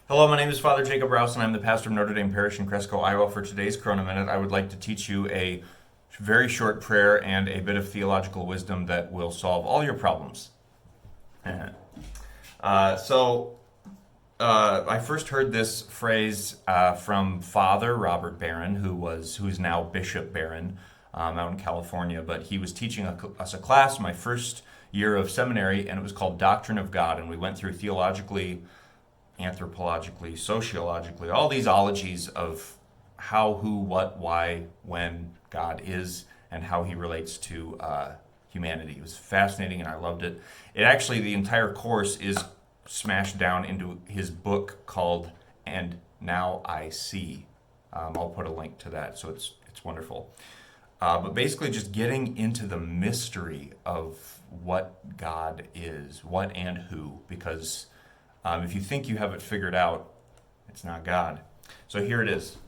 Hello, my name is Father Jacob Rouse, and I'm the pastor of Notre Dame Parish in Cresco, Iowa. For today's Corona Minute, I would like to teach you a very short prayer and a bit of theological wisdom that will solve all your problems. I first heard this phrase from Father Robert Barron, who's now Bishop Barron out in California. But he was teaching us a class my first year of seminary, and it was called Doctrine of God. And we went through theologically, anthropologically, sociologically, all these ologies of how, who, what, why, when God is, and how he relates to humanity. It was fascinating, and I loved it. The entire course is smashed down into his book called And Now I See. I'll put a link to that, so it's wonderful. But basically just getting into the mystery of what God is, what and who, because if you think you have it figured out, it's not God. So here it is.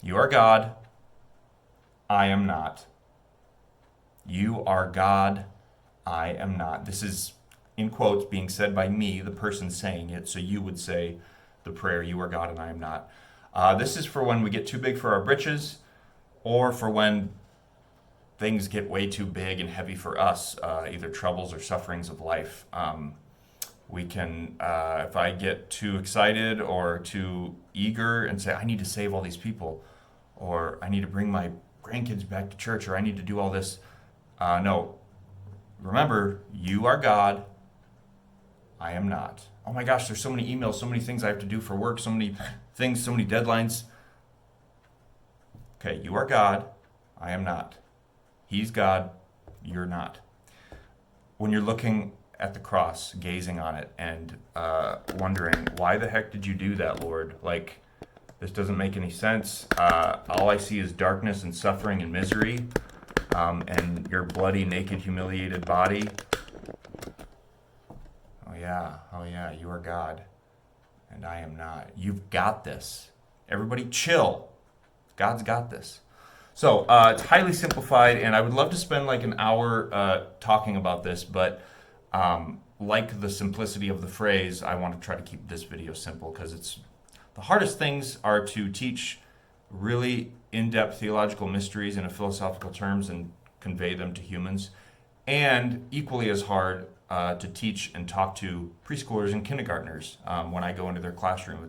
You are God. I am not. You are God. I am not. This is, in quotes, being said by me, the person saying it. So you would say the prayer, you are God and I am not. This is for when we get too big for our britches, or for when things get way too big and heavy for us, either troubles or sufferings of life. We can, if I get too excited or too eager and say, I need to save all these people, or I need to bring my grandkids back to church, or I need to do all this. No. Remember, you are God. I am not. Oh my gosh, there's so many emails, so many things I have to do for work, so many things, so many deadlines. Okay, you are God. I am not. He's God. You're not. When you're looking at the cross, gazing on it, and wondering, why the heck did you do that, Lord? Like, this doesn't make any sense. All I see is darkness and suffering and misery, and your bloody, naked, humiliated body. Oh yeah, you are God, and I am not. You've got this. Everybody chill. God's got this. So it's highly simplified, and I would love to spend like an hour talking about this, but like the simplicity of the phrase, I want to try to keep this video simple, because the hardest things are to teach really in-depth theological mysteries in a philosophical terms and convey them to humans, and equally as hard to teach and talk to preschoolers and kindergartners when I go into their classroom.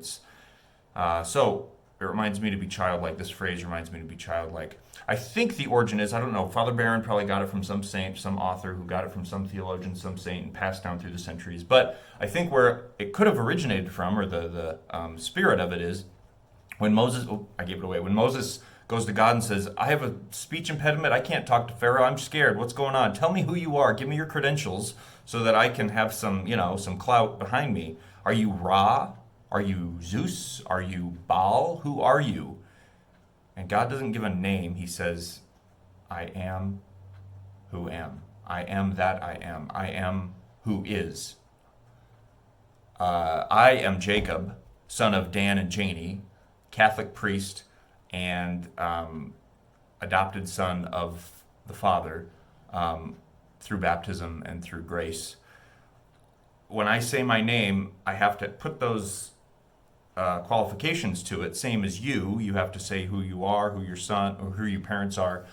So it reminds me to be childlike. This phrase reminds me to be childlike. I think the origin is, I don't know, Father Barron probably got it from some saint, some author who got it from some theologian, some saint, and passed down through the centuries. But I think where it could have originated from, or the spirit of it is, when Moses, I gave it away, when Moses goes to God and says, I have a speech impediment, I can't talk to Pharaoh, I'm scared, what's going on? Tell me who you are, give me your credentials, so that I can have some clout behind me. Are you Ra? Are you Zeus? Are you Baal? Who are you? And God doesn't give a name. He says, I am who am. I am that I am. I am who is. I am Jacob, son of Dan and Janie, Catholic priest and adopted son of the Father through baptism and through grace. When I say my name, I have to put those qualifications to it, same as you. You have to say who you are, who your son or who your parents are.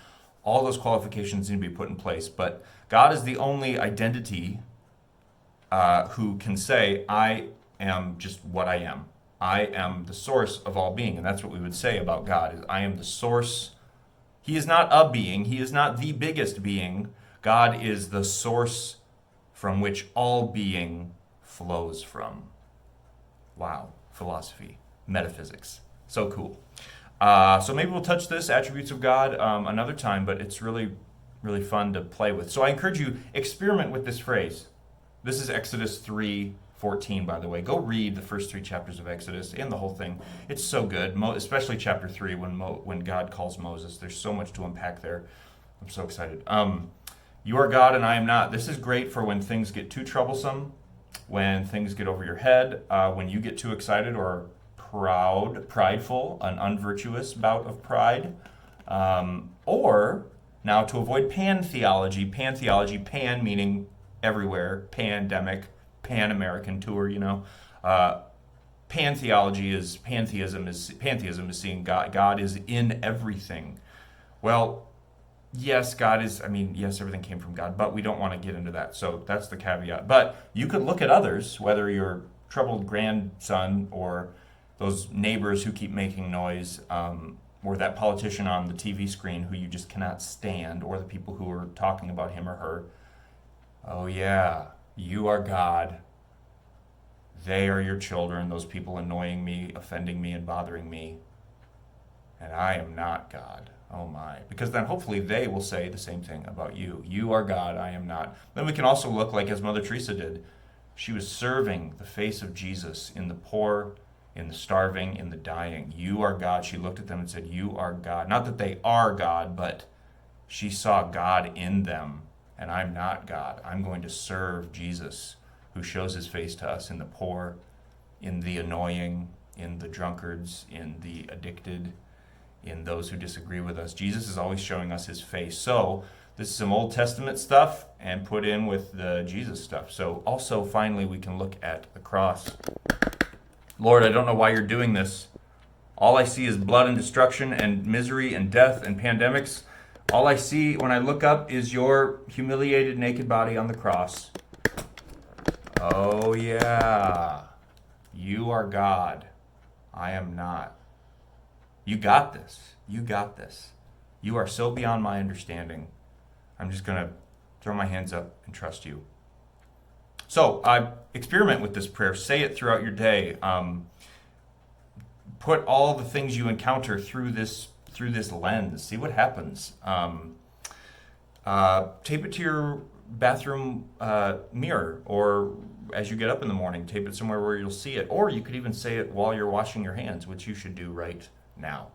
All those qualifications need to be put in place. But God is the only identity who can say, I am just what I am. I am the source of all being. And that's what we would say about God, is I am the source. He is not a being. He is not the biggest being. God is the source from which all being flows from. Wow. Philosophy, metaphysics, so cool. So maybe we'll touch this, attributes of God, another time, but it's really, really fun to play with. So I encourage you, experiment with this phrase. This is Exodus 3:14, by the way. Go read the first 3 chapters of Exodus and the whole thing. It's so good, especially chapter 3 when God calls Moses. There's so much to unpack there. I'm so excited. You are God and I am not. This is great for when things get too troublesome, when things get over your head, when you get too excited or prideful, an unvirtuous bout of pride, or now to avoid pantheology, pan meaning everywhere, pandemic, pan-American tour, Pantheism is seeing God. God is in everything. Well, yes, yes, everything came from God, but we don't want to get into that. So that's the caveat. But you could look at others, whether your troubled grandson or those neighbors who keep making noise, or that politician on the TV screen who you just cannot stand, or the people who are talking about him or her. Oh, yeah, you are God. They are your children, those people annoying me, offending me, and bothering me. And I am not God. Oh my. Because then hopefully they will say the same thing about you. You are God, I am not. Then we can also look like as Mother Teresa did. She was serving the face of Jesus in the poor, in the starving, in the dying. You are God. She looked at them and said, you are God. Not that they are God, but she saw God in them. And I'm not God. I'm going to serve Jesus, who shows his face to us in the poor, in the annoying, in the drunkards, in the addicted, in those who disagree with us. Jesus is always showing us his face. So this is some Old Testament stuff and put in with the Jesus stuff. So also, finally, we can look at the cross. Lord, I don't know why you're doing this. All I see is blood and destruction and misery and death and pandemics. All I see when I look up is your humiliated naked body on the cross. Oh yeah, you are God. I am not. You got this. You got this. You are so beyond my understanding. I'm just going to throw my hands up and trust you. So experiment with this prayer. Say it throughout your day. Put all the things you encounter through this lens. See what happens. Tape it to your bathroom mirror, or as you get up in the morning, tape it somewhere where you'll see it. Or you could even say it while you're washing your hands, which you should do right now.